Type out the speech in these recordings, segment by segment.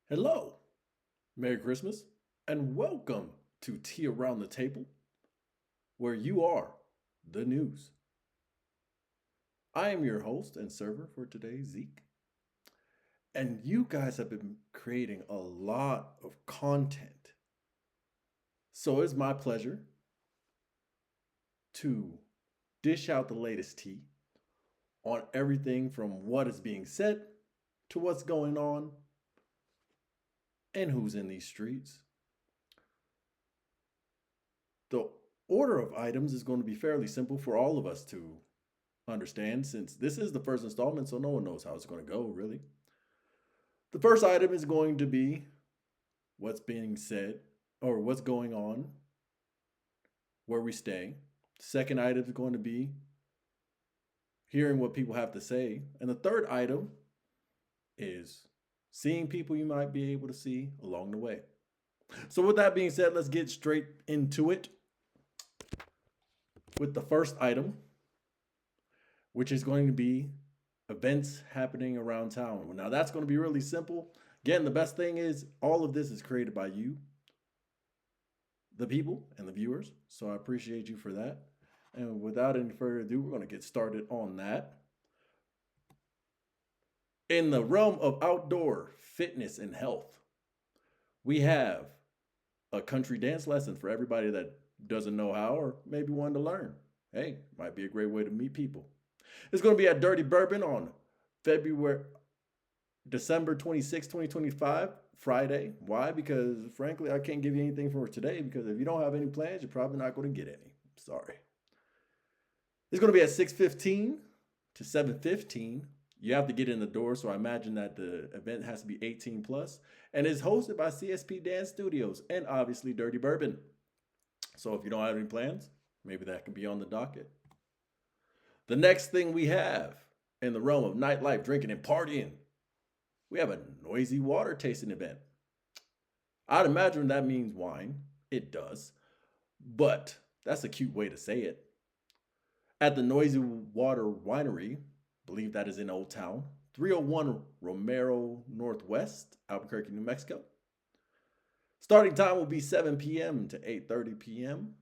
Hello, Merry Christmas, and welcome to Tea Around the Table, where you are the news. I am your host and server for today, Zeke, and you guys have been creating a lot of content. So it's my pleasure to dish out the latest tea on everything from what is being said to what's going on and who's in these streets. The order of items is going to be fairly simple for all of us to understand since this is the first installment, so no one knows how it's going to go, really. The first item is going to be what's being said or what's going on, where we stay. Second item is going to be hearing what people have to say. And the third item is seeing people you might be able to see along the way. So, with that being said, let's get straight into it with the first item, which is going to be events happening around town. Now, that's going to be really simple. Again, the best thing is all of this is created by you, the people, and the viewers. So, I appreciate you for that. And without any further ado, we're going to get started on that. In the realm of outdoor fitness and health, we have a country dance lesson for everybody that doesn't know how or maybe wanted to learn. Hey, might be a great way to meet people. It's going to be at Dirty Bourbon on December 26, 2025, Friday. Why? Because frankly, I can't give you anything for today because if you don't have any plans, you're probably not going to get any. Sorry. It's going to be at 6:15 to 7:15. You have to get in the door, so I imagine that the event has to be 18 plus, and is hosted by CSP Dance Studios and obviously Dirty Bourbon. So if you don't have any plans, maybe that could be on the docket. The next thing we have in the realm of nightlife, drinking, and partying, we have a noisy water tasting event. I'd imagine that means wine. It does. But that's a cute way to say it. At the Noisy Water Winery, believe that is in Old Town, 301 Romero Northwest, Albuquerque, New Mexico. Starting time will be 7 p.m. to 8:30 p.m.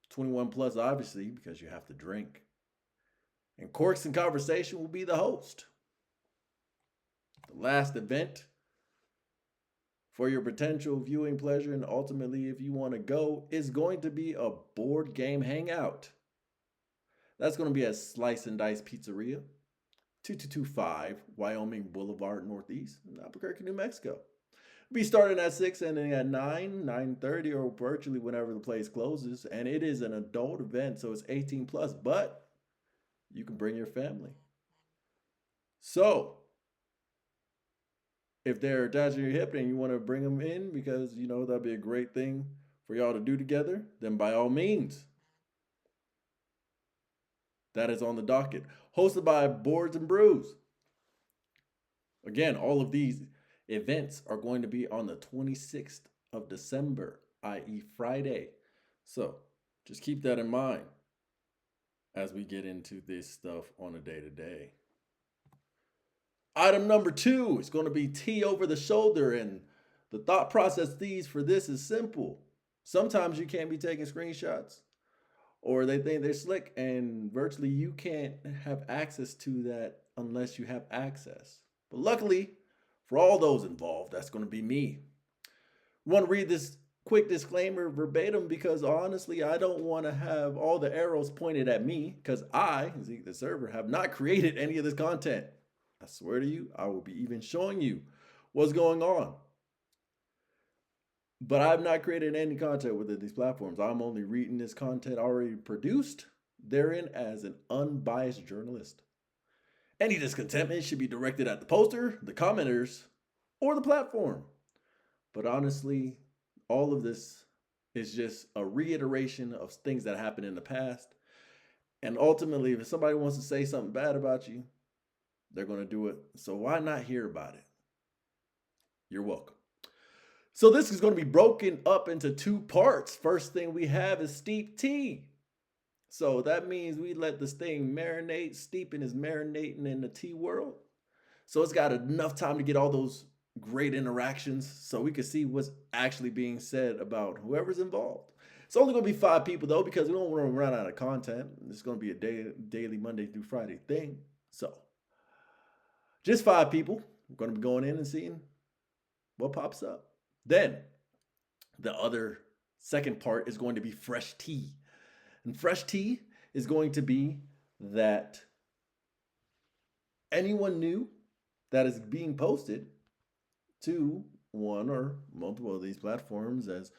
21 plus, obviously, because you have to drink. And Corks and Conversation will be the host. The last event for your potential viewing pleasure, and ultimately, if you want to go, is going to be a board game hangout. That's going to be at Slice and Dice Pizzeria, 2225 Wyoming Boulevard Northeast, in Albuquerque, New Mexico. Be starting at 6, ending at 9, 9:30, or virtually whenever the place closes. And it is an adult event, so it's 18 plus, but you can bring your family. So, if they're attached to your hip and you want to bring them in because you know that'd be a great thing for y'all to do together, then by all means, that is on the docket. Hosted by Boards and Brews. Again, all of these events are going to be on the 26th of December, i.e., Friday. So just keep that in mind as we get into this stuff on a day to day. Item number 2 is going to be tea over the shoulder. And the thought process for this is simple. Sometimes you can't be taking screenshots or they think they're slick, and virtually you can't have access to that unless you have access. But luckily, for all those involved, that's going to be me. I want to read this quick disclaimer verbatim because honestly, I don't want to have all the arrows pointed at me because I, Zeke the server, have not created any of this content. I swear to you, I will be even showing you what's going on. But I've not created any content within these platforms. I'm only reading this content already produced therein as an unbiased journalist. Any discontentment should be directed at the poster, the commenters, or the platform. But honestly, all of this is just a reiteration of things that happened in the past. And ultimately, if somebody wants to say something bad about you, they're going to do it. So why not hear about it? You're welcome. So this is going to be broken up into 2 parts. First thing we have is steep tea. So that means we let this thing marinate. Steeping is marinating in the tea world. So it's got enough time to get all those great interactions so we can see what's actually being said about whoever's involved. It's only going to be 5 people though because we don't want to run out of content. It's going to be a daily Monday through Friday thing. So just 5 people. We're going to be going in and seeing what pops up. Then the other second part is going to be fresh tea. And fresh tea is going to be that anyone new that is being posted to one or multiple of these platforms, as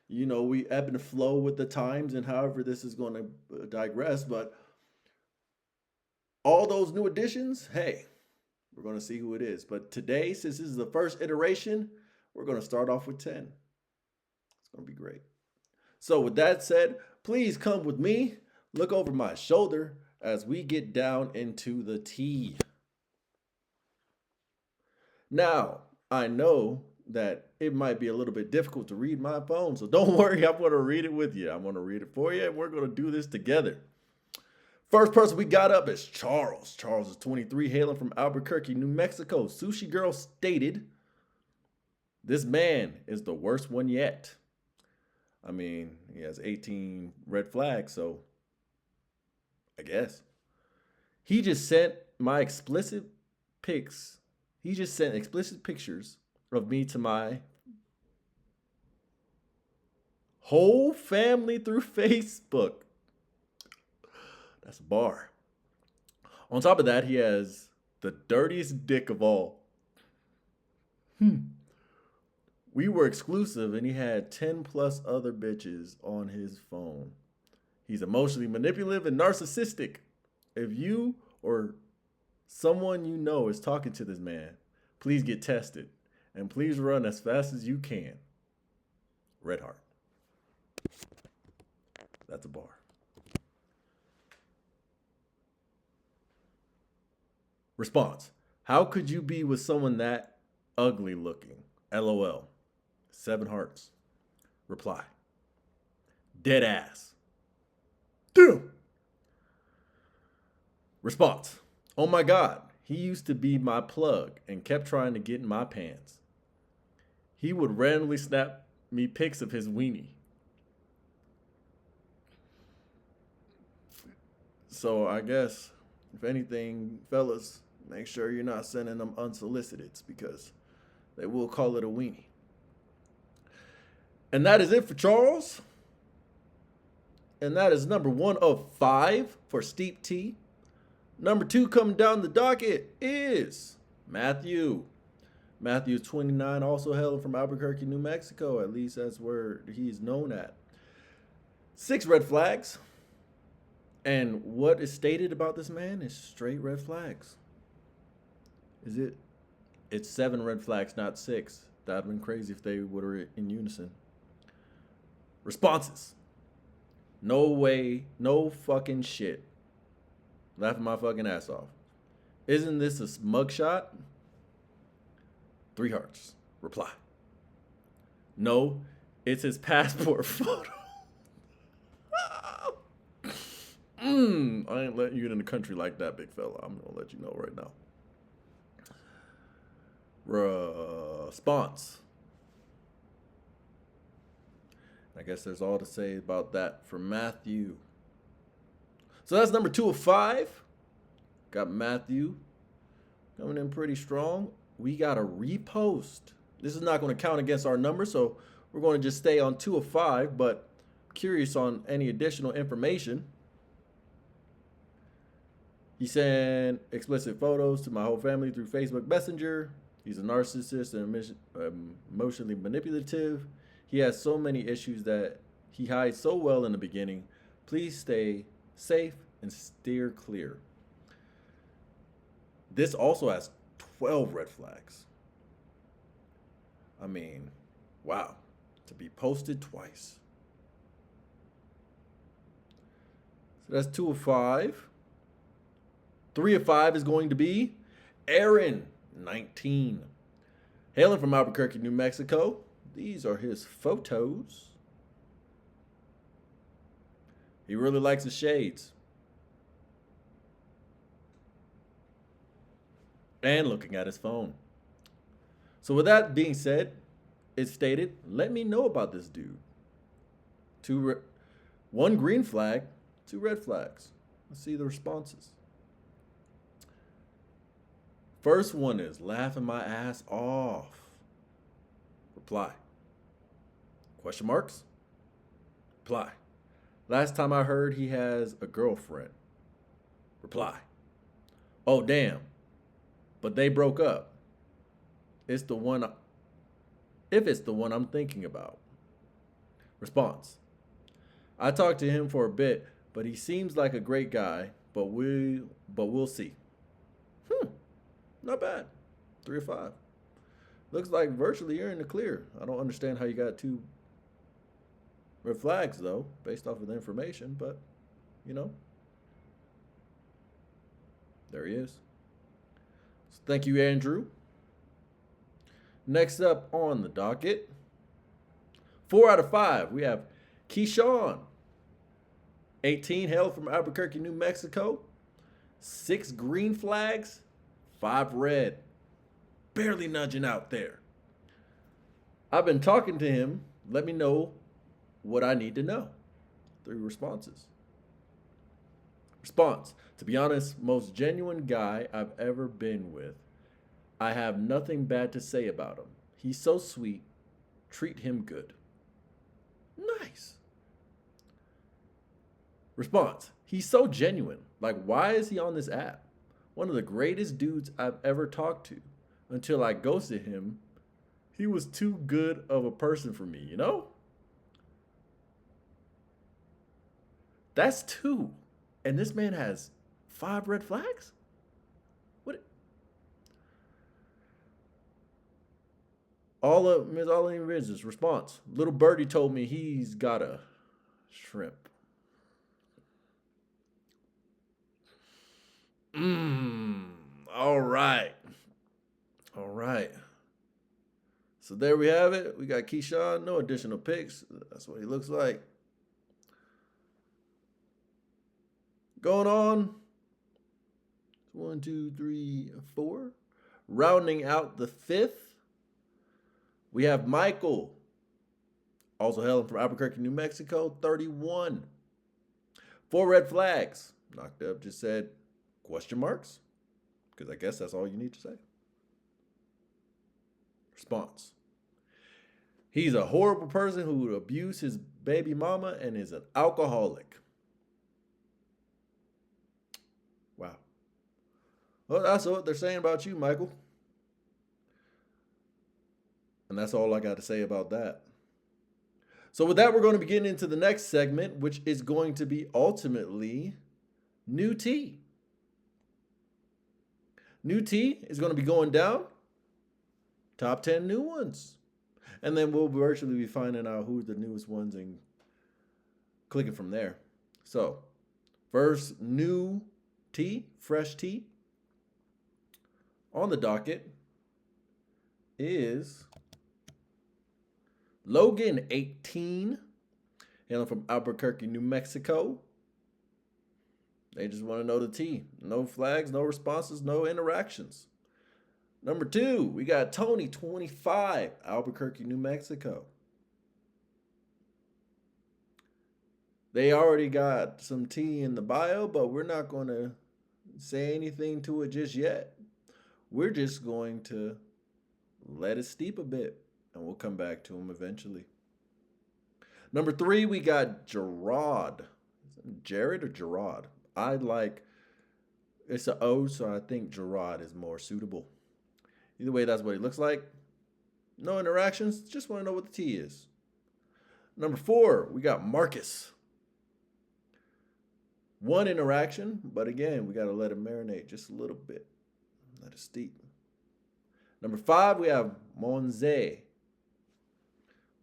you know, we ebb and flow with the times and however this is going to digress, but all those new additions, hey, we're going to see who it is. But today, since this is the first iteration, we're going to start off with 10. It's going to be great. So with that said, please come with me, look over my shoulder as we get down into the tea. Now, I know that it might be a little bit difficult to read my phone, so don't worry, I'm going to read it with you. I'm going to read it for you, and we're going to do this together. First person we got up is Charles. Charles is 23, hailing from Albuquerque, New Mexico. Sushi Girl stated, "This man is the worst one yet." I mean, he has 18 red flags, so I guess. He just sent explicit pictures of me to my whole family through Facebook. That's a bar. On top of that, he has the dirtiest dick of all. We were exclusive and he had 10 plus other bitches on his phone. He's emotionally manipulative and narcissistic. If you or someone you know is talking to this man, please get tested and please run as fast as you can. Red heart. That's a bar. Response: how could you be with someone that ugly looking? LOL. 7 hearts. Reply: dead ass. Damn. Response: oh my God, he used to be my plug and kept trying to get in my pants. He would randomly snap me pics of his weenie. So I guess, if anything, fellas, make sure you're not sending them unsoliciteds because they will call it a weenie. And that is it for Charles. And that is number 1 of 5 for Steep Tea. Number 2 coming down the docket is Matthew. Matthew is 29, also hailing from Albuquerque, New Mexico. At least that's where he's known at. 6 red flags. And what is stated about this man is straight red flags. Is it? It's 7 red flags, not 6. That'd have been crazy if they were in unison. Responses: no way, no fucking shit. Laughing my fucking ass off. Isn't this a mugshot? 3 hearts. Reply: no, it's his passport photo. I ain't letting you in the country like that, big fella. I'm gonna let you know right now. Response: I guess there's all to say about that for Matthew. So that's number 2 of 5. Got Matthew coming in pretty strong. We got a repost. This is not going to count against our number, so we're going to just stay on 2 of 5, but curious on any additional information. He sent explicit photos to my whole family through Facebook Messenger. He's a narcissist and emotionally manipulative. He has so many issues that he hides so well in the beginning. Please stay safe and steer clear. This also has 12 red flags. I mean, wow. To be posted twice. So that's 2 of 5. 3 of 5 is going to be Aaron, 19. Hailing from Albuquerque, New Mexico. These are his photos. He really likes his shades. And looking at his phone. So with that being said, it stated, let me know about this dude. One green flag, two red flags. Let's see the responses. First one is laughing my ass off. Reply. Question marks? Reply. Last time I heard he has a girlfriend. Reply. Oh, damn. But they broke up. It's the one, if it's the one I'm thinking about. Response. I talked to him for a bit, but he seems like a great guy, but we'll see. Not bad. 3 of 5. Looks like virtually you're in the clear. I don't understand how you got 2 red flags, though, based off of the information, but, you know. There he is. So thank you, Andrew. Next up on the docket, 4 out of 5, we have Keyshawn. 18, hail from Albuquerque, New Mexico. 6 green flags, 5 red. Barely nudging out there. I've been talking to him. Let me know what I need to know. 3 responses. Response. To be honest, most genuine guy I've ever been with. I have nothing bad to say about him. He's so sweet. Treat him good. Nice. Response. He's so genuine. Like, why is he on this app? One of the greatest dudes I've ever talked to. Until I ghosted him, he was too good of a person for me, you know? That's 2. And this man has 5 red flags? What? All in business. Response. Little birdie told me he's got a shrimp. All right. All right. So there we have it. We got Keyshawn. No additional picks. That's what he looks like. Going on. 1, 2, 3, 4. Rounding out the 5th, we have Michael. Also hailing from Albuquerque, New Mexico. 31. 4 red flags. Knocked up. Just said question marks. Because I guess that's all you need to say. Response. He's a horrible person who would abuse his baby mama and is an alcoholic. Wow. Well, that's what they're saying about you, Michael. And that's all I got to say about that. So with that, we're going to be getting into the next segment, which is going to be ultimately New Tea. New Tea is going to be going down. Top 10 new ones. And then we'll virtually be finding out who the newest ones and clicking from there. So, first new tea, fresh tea on the docket is Logan, 18, hailing from Albuquerque, New Mexico. They just want to know the tea. No flags, no responses, no interactions. Number 2, we got Tony, 25, Albuquerque, New Mexico. They already got some tea in the bio, but we're not going to say anything to it just yet. We're just going to let it steep a bit, and we'll come back to him eventually. Number 3, we got Gerard. Jared or Gerard? It's an O, so I think Gerard is more suitable. Either way, that's what he looks like. No interactions. Just want to know what the tea is. Number 4, we got Marcus. 1 interaction, but again, we got to let it marinate just a little bit. Let it steep. Number 5, we have Monze.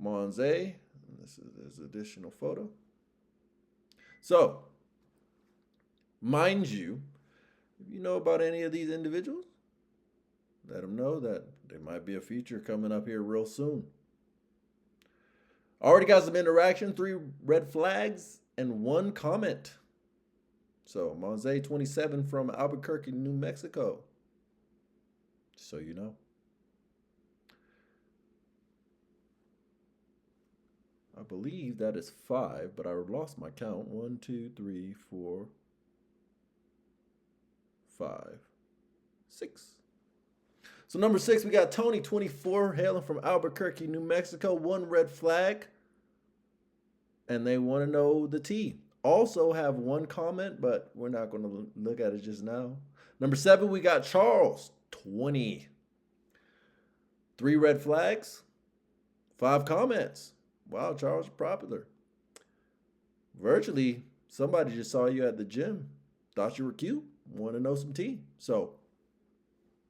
Monze. This is an additional photo. So, mind you, if you know about any of these individuals, let them know that there might be a feature coming up here real soon. Already got some interaction, 3 red flags, and 1 comment. So, Monze 27 from Albuquerque, New Mexico. So you know. I believe that is 5, but I lost my count. 1, 2, 3, 4, 5, 6. So number 6, we got Tony, 24, hailing from Albuquerque, New Mexico. 1 red flag. And they want to know the T. Also have 1 comment, but we're not going to look at it just now. Number 7, we got Charles, 20. 3 red flags, 5 comments. Wow, Charles, you're popular. Virtually, somebody just saw you at the gym, thought you were cute, want to know some tea. So,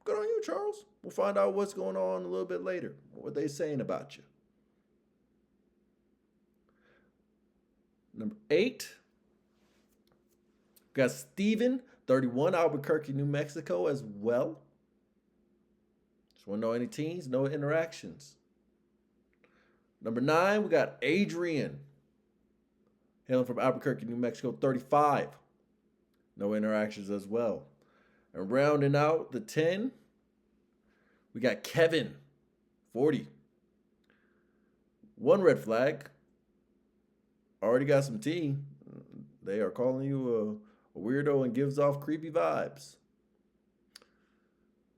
good on you, Charles. We'll find out what's going on a little bit later. What they saying about you. Number 8, we got Steven, 31, Albuquerque, New Mexico as well. Just want to know any teens, no interactions. Number 9, we got Adrian, hailing from Albuquerque, New Mexico, 35. No interactions as well. And rounding out the 10, we got Kevin, 40. 1 red flag. Already got some tea. They are calling you a weirdo and gives off creepy vibes.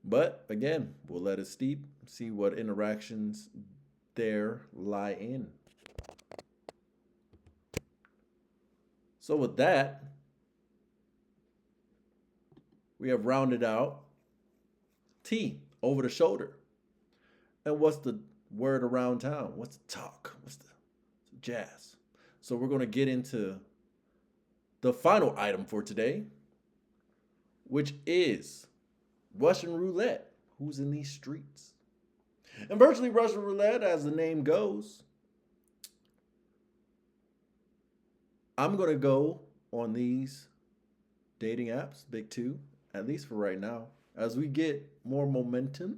But again, we'll let it steep, see what interactions there lie in. So with that, we have rounded out T, over the shoulder. And what's the word around town? What's the talk? What's the jazz? So we're going to get into the final item for today, which is Russian roulette. Who's in these streets? And virtually Russian roulette, as the name goes, I'm going to go on these dating apps, big 2, at least for right now. As we get more momentum,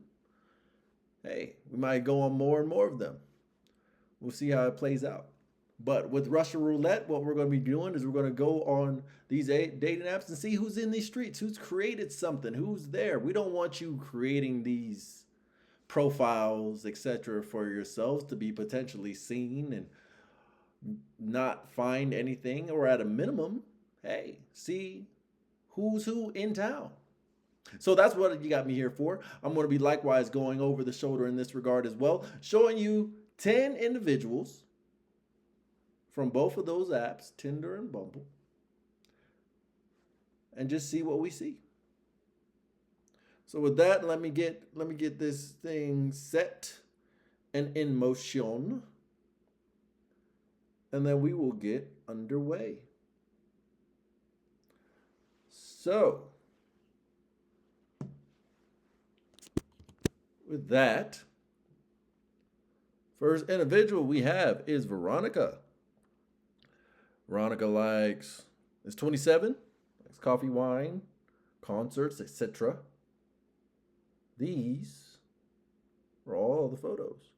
hey, we might go on more and more of them. We'll see how it plays out. But with Russian roulette, what we're going to be doing is we're going to go on these dating apps and see who's in these streets, who's created something, who's there. We don't want you creating these profiles, etc., for yourselves to be potentially seen and not find anything, or at a minimum, hey, see who's who in town. So that's what you got me here for. I'm going to be likewise going over the shoulder in this regard as well, showing you 10 individuals from both of those apps, Tinder and Bumble, and just see what we see. So with that, let me get this thing set and in motion, and then we will get underway. So with that, first individual we have is Veronica. Veronica is 27, likes coffee, wine, concerts, etc. These are all the photos.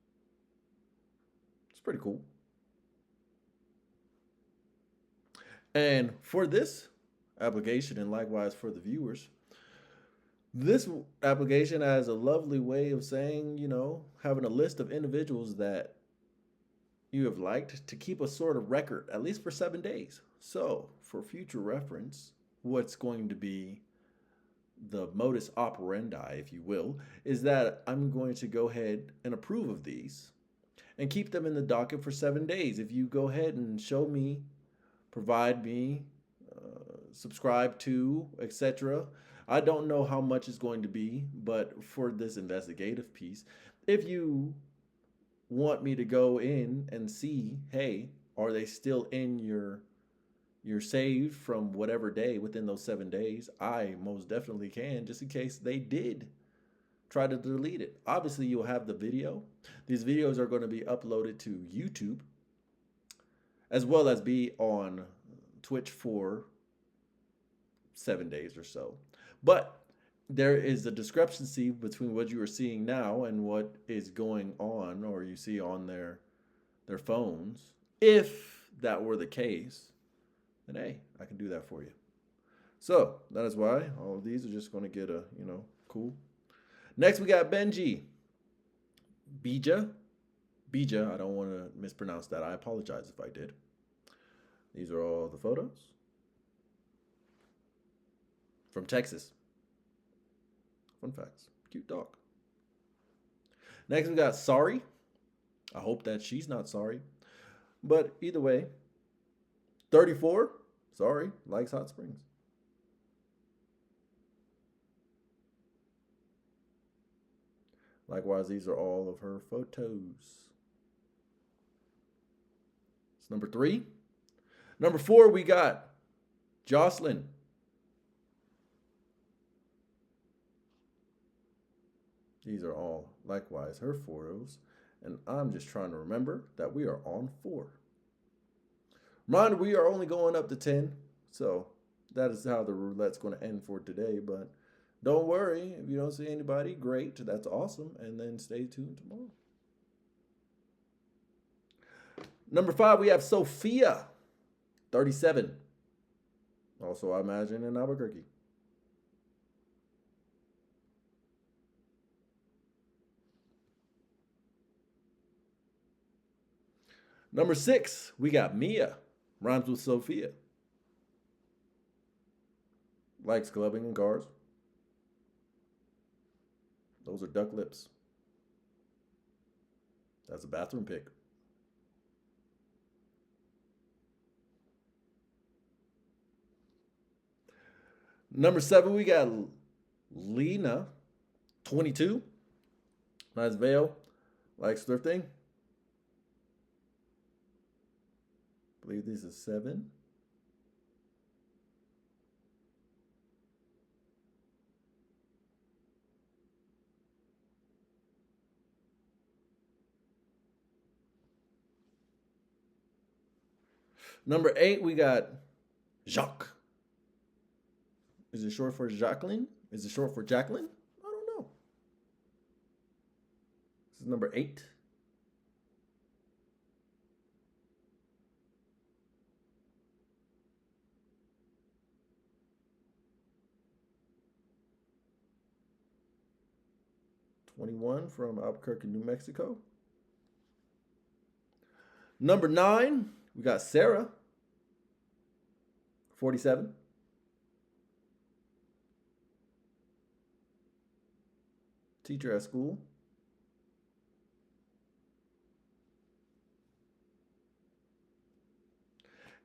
It's pretty cool. And for this application, and likewise for the viewers, this application has a lovely way of saying, having a list of individuals that you have liked to keep a sort of record, at least for 7 days. So for future reference, what's going to be the modus operandi, if you will, is that I'm going to go ahead and approve of these and keep them in the docket for 7 days. If you go ahead and show me, provide me, subscribe to, etc., I don't know how much it's going to be, but for this investigative piece, if you want me to go in and see, hey, are they still in your saved from whatever day within those 7 days, I most definitely can, just in case they did try to delete it. Obviously, you'll have the video. These videos are going to be uploaded to YouTube, as well as be on Twitch for 7 days or so. But there is a discrepancy between what you are seeing now and what is going on, or you see on their phones. If that were the case, then hey, I can do that for you. So that is why all of these are just going to get cool. Next, we got Benji, Bija, Bija. I don't want to mispronounce that. I apologize if I did. These are all the photos from Texas. Fun facts. Cute dog. Next, we got Sorry. I hope that she's not sorry. But either way, 34. Sorry. Likes hot springs. Likewise, these are all of her photos. It's number 3. Number 4, we got Jocelyn. These are all likewise her photos. And I'm just trying to remember that we are on 4. Reminder, we are only going up to 10. So that is how the roulette's going to end for today. But don't worry, if you don't see anybody, great. That's awesome. And then stay tuned tomorrow. Number 5, we have Sophia, 37. Also, I imagine in Albuquerque. Number 6, we got Mia. Rhymes with Sophia. Likes clubbing and cars. Those are duck lips. That's a bathroom pic. Number 7, we got Lena, 22. Nice veil. Likes thrifting. I believe this is 7. Number 8, we got Jacques. Is it short for Jacqueline? Is it short for Jacqueline? I don't know. This is number 8. (21) from Albuquerque, New Mexico. Number 9, we got Sarah, 47. Teacher at school.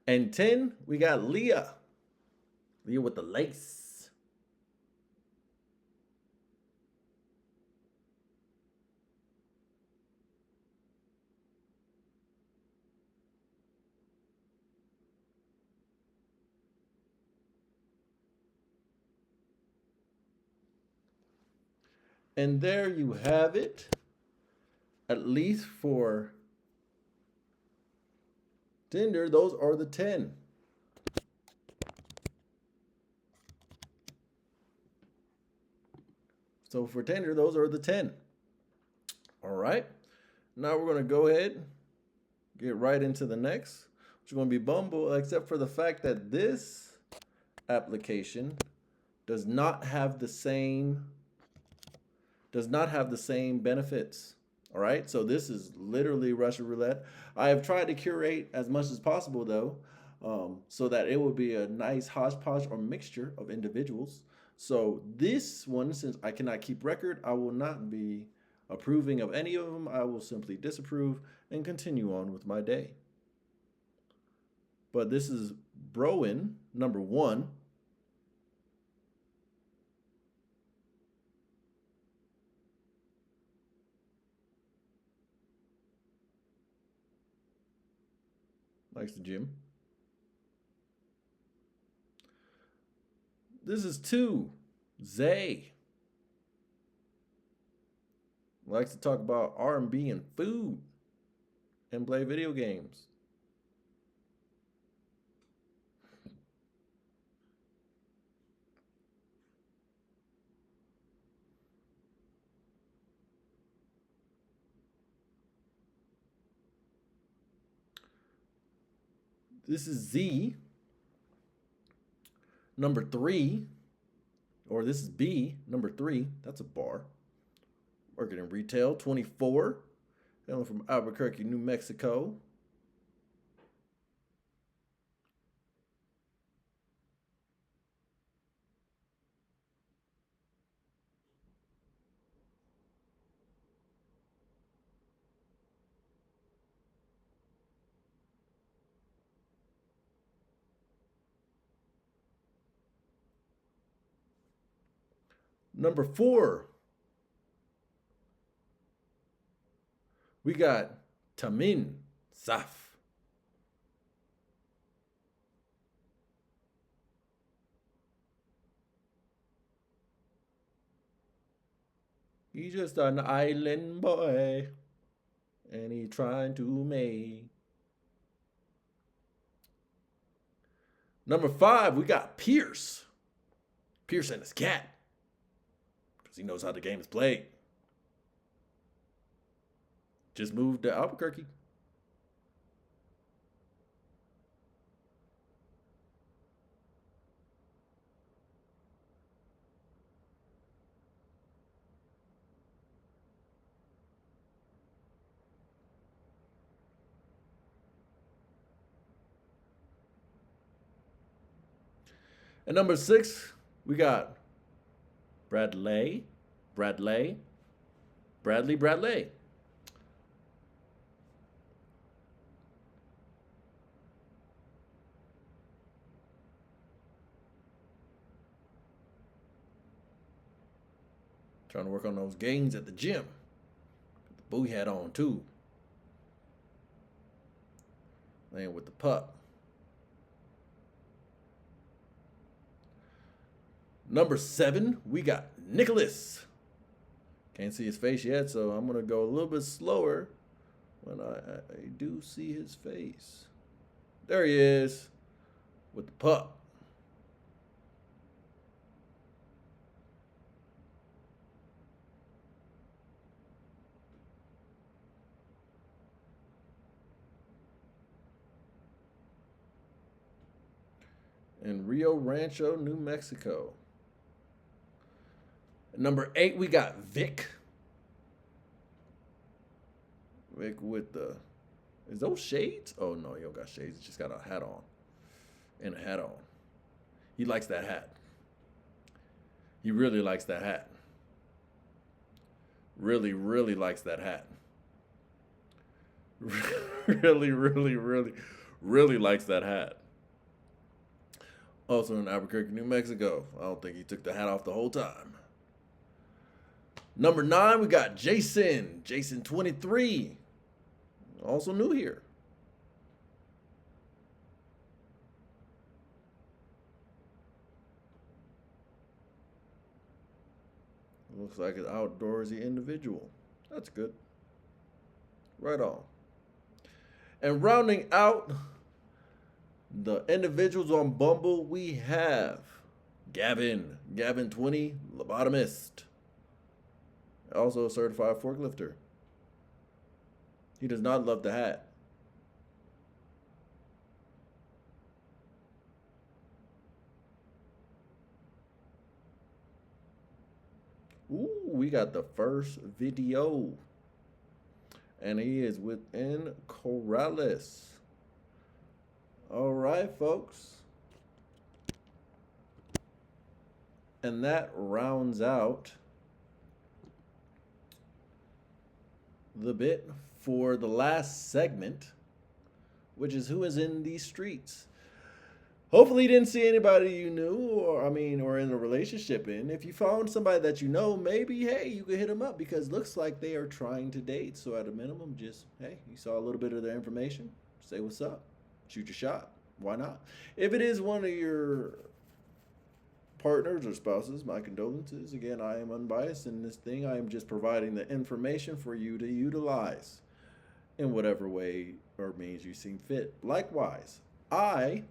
And 10, we got Leah. Leah with the lace. And there you have it, at least for Tinder, those are the 10. So for Tinder, those are the 10. All right. Now we're going to go ahead, get right into the next, which is going to be Bumble, except for the fact that this application does not have the same benefits. All right, so this is literally Russian roulette. I have tried to curate as much as possible, though, so that it would be a nice hodgepodge or mixture of individuals. So this one, since I cannot keep record, I will not be approving of any of them. I will simply disapprove and continue on with my day. But this is Broen, number 1. Likes the gym. This is 2. Zay. Likes to talk about R&B and food and play video games. This is Z, number 3, or this is B, number 3. That's a bar. Working in retail, 24. Hailing from Albuquerque, New Mexico. Number 4, we got Tamin Saf. He's just an island boy, and he trying to make. Number 5, we got Pierce. Pierce and his cat, because he knows how the game is played. Just moved to Albuquerque. At number 6, we got Bradley. Bradley. Trying to work on those gains at the gym. The booty hat on too. Laying with the pup. Number 7, we got Nicholas. Can't see his face yet, so I'm going to go a little bit slower when I do see his face. There he is with the pup. In Rio Rancho, New Mexico. At number 8, we got Vic. Vic with the... Is those shades? Oh, no, he don't got shades. He just got a hat on. And a hat on. He likes that hat. He really likes that hat. Really, really likes that hat. Really, really, really, really likes that hat. Also in Albuquerque, New Mexico. I don't think he took the hat off the whole time. Number 9, we got Jason. Jason 23. Also new here. Looks like an outdoorsy individual. That's good. Right on. And rounding out the individuals on Bumble, we have Gavin. Gavin 20, lobotomist. Also a certified forklifter. He does not love the hat. Ooh, we got the first video. And he is within Corrales. All right, folks. And that rounds out the bit for the last segment, which is who is in these streets. Hopefully you didn't see anybody you knew or in a relationship in. If you found somebody that you know, maybe, hey, you could hit them up because it looks like they are trying to date. So at a minimum, just, hey, you saw a little bit of their information, say what's up, shoot your shot. Why not? If it is one of your partners or spouses, my condolences. Again, I am unbiased in this thing. I am just providing the information for you to utilize in whatever way or means you seem fit. Likewise, I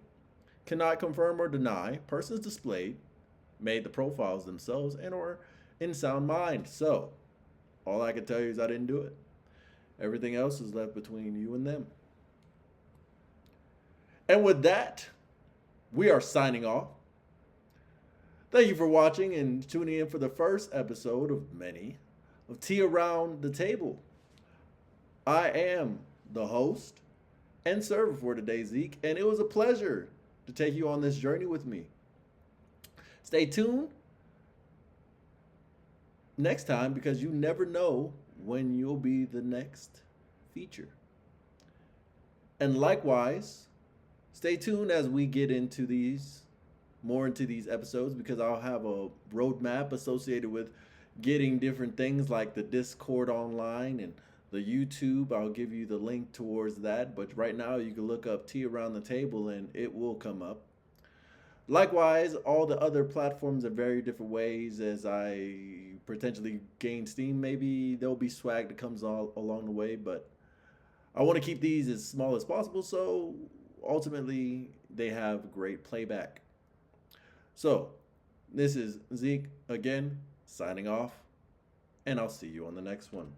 cannot confirm or deny persons displayed made the profiles themselves and or in sound mind. So all I can tell you is I didn't do it. Everything else is left between you and them. And with that, we are signing off. Thank you for watching and tuning in for the first episode of many of Tea Around the Table. I am the host and server for today, Zeke, and it was a pleasure to take you on this journey with me. Stay tuned next time because you never know when you'll be the next feature. And likewise, stay tuned as we get into these episodes because I'll have a roadmap associated with getting different things like the Discord online and the YouTube. I'll give you the link towards that. But right now, you can look up Tea Around the Table and it will come up. Likewise, all the other platforms are very different ways as I potentially gain steam. Maybe there'll be swag that comes all along the way, but I want to keep these as small as possible so ultimately they have great playback. So, this is Zeke again, signing off, and I'll see you on the next one.